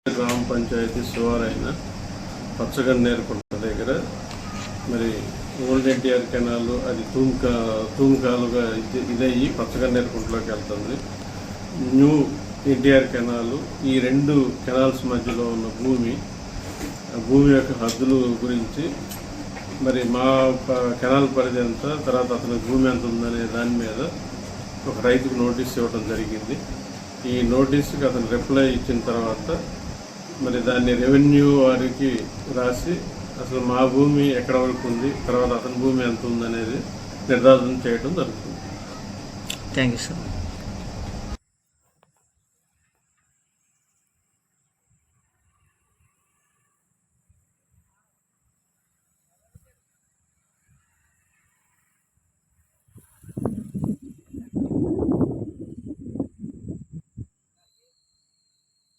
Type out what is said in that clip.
గ్రామ పంచాయతీ శివారైన పచ్చగన్నేరుకుంట దగ్గర మరి ఓల్డ్ ఎన్టీఆర్ కెనాల్ అది తూముకాలుగా ఇదయ్యి పచ్చగన్నేరుకుంటలోకి వెళ్తుంది. న్యూ ఎన్టీఆర్ కెనాల్ ఈ రెండు కెనాల్స్ మధ్యలో ఉన్న భూమి యొక్క హద్దుల గురించి మరి మా కెనాల్ పరిధి ఎంత, తర్వాత అతని భూమి ఎంత ఉందనే దాని మీద ఒక రైతుకు నోటీస్ ఇవ్వడం జరిగింది. ఈ నోటీస్కి అతను రిప్లై ఇచ్చిన తర్వాత మరి దాన్ని రెవెన్యూ వారికి రాసి అసలు మా భూమి ఎక్కడ వరకు ఉంది, తర్వాత అతని భూమి ఎంత ఉందనేది నిర్ధారణ చేయడం జరుగుతుంది. Thank you sir.